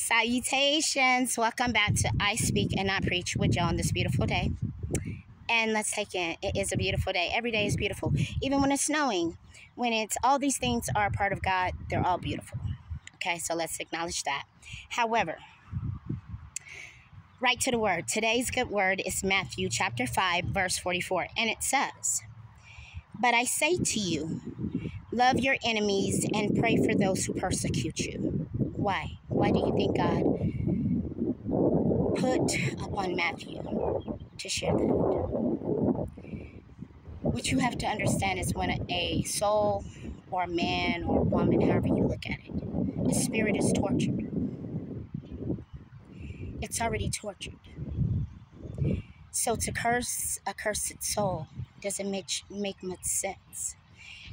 Salutations. Welcome back to I Speak and Not Preach with y'all on this beautiful day. And let's take it. It is a beautiful day. Every day is beautiful. Even when it's snowing, when it's all these things are a part of God, they're all beautiful. Okay, so let's acknowledge that. However, right to the word. Today's good word is Matthew chapter 5, verse 44. And it says, "But I say to you, love your enemies and pray for those who persecute you." Why? Why do you think God put upon Matthew to share that? What you have to understand is when a soul or a man or a woman, however you look at it, the spirit is tortured. It's already tortured. So to curse a cursed soul doesn't make much sense.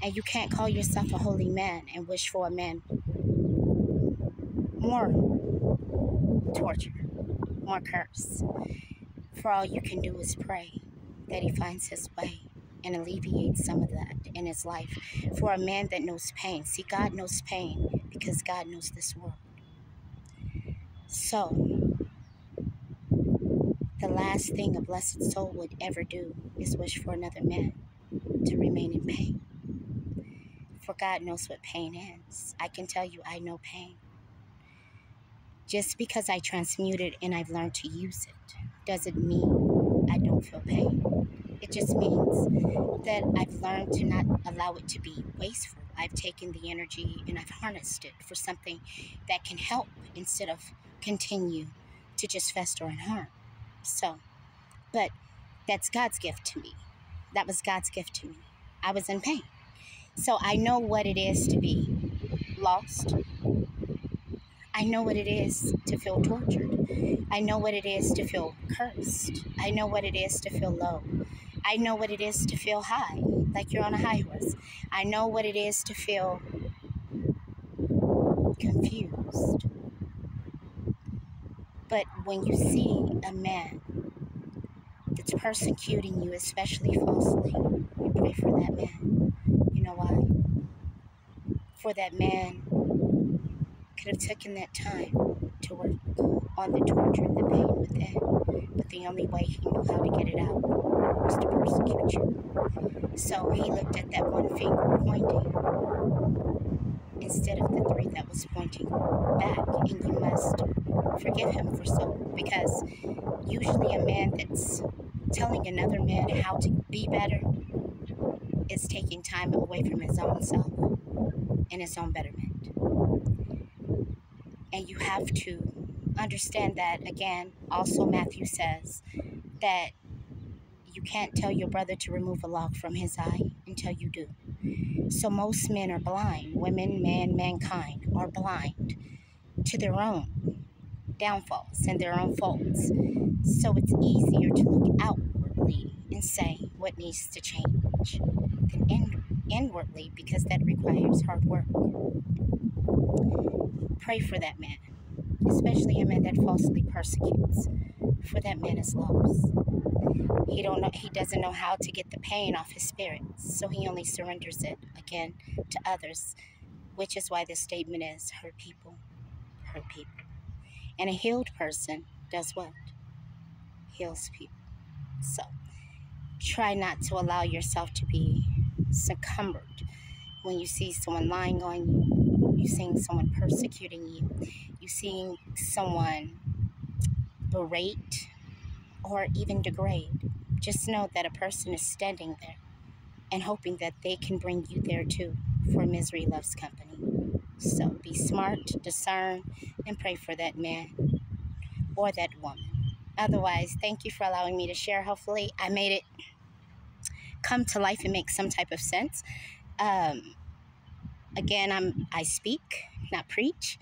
And you can't call yourself a holy man and wish for a man more torture, more curse. For all you can do is pray that he finds his way and alleviates some of that in his life. For a man that knows pain. See, God knows pain because God knows this world. So, the last thing a blessed soul would ever do is wish for another man to remain in pain. For God knows what pain is. I can tell you I know pain. Just because I transmute it and I've learned to use it doesn't mean I don't feel pain. It just means that I've learned to not allow it to be wasteful. I've taken the energy and I've harnessed it for something that can help instead of continue to just fester and harm. So, but that's God's gift to me. That was God's gift to me. I was in pain. So I know what it is to be lost. I know what it is to feel tortured. I know what it is to feel cursed. I know what it is to feel low. I know what it is to feel high, like you're on a high horse. I know what it is to feel confused. But when you see a man that's persecuting you, especially falsely, you pray for that man. You know why? For that man could have taken that time to work on the torture and the pain within. But the only way he knew how to get it out was to persecute you. So he looked at that one finger pointing instead of the three that was pointing back. And you must forgive him for so. Because usually a man that's telling another man how to be better is taking time away from his own self and his own betterment. And you have to understand that, again, also Matthew says that you can't tell your brother to remove a log from his eye until you do. So most men are blind. Women, man, mankind are blind to their own downfalls and their own faults. So it's easier to look outwardly and say what needs to change than inwardly, because that requires hard work. Pray for that man, especially a man that falsely persecutes, for that man is lost. He doesn't know how to get the pain off his spirit, so he only surrenders it again to others, which is why this statement is hurt people, hurt people. And a healed person does what? Heals people. So try not to allow yourself to be succumbed when you see someone lying on you, you seeing someone persecuting you, you seeing someone berate or even degrade. Just know that a person is standing there and hoping that they can bring you there too, for misery loves company. So be smart, discern, and pray for that man or that woman. Otherwise, thank you for allowing me to share. Hopefully I made it come to life and make some type of sense. Again, I speak, not preach.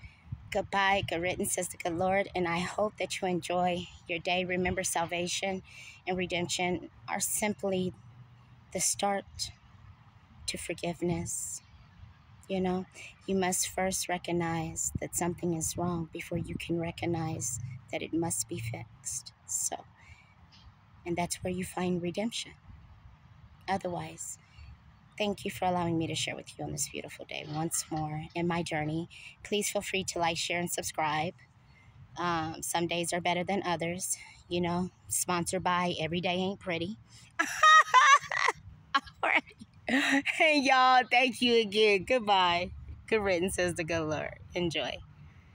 Goodbye, good riddance, says the good Lord, and I hope that you enjoy your day. Remember, salvation and redemption are simply the start to forgiveness. You know, you must first recognize that something is wrong before you can recognize that it must be fixed. So, and that's where you find redemption. Otherwise, thank you for allowing me to share with you on this beautiful day once more in my journey. Please feel free to like, share, and subscribe. Some days are better than others. You know, sponsored by Every Day Ain't Pretty. All right. Hey, y'all, thank you again. Goodbye. Good riddance, says the good Lord. Enjoy.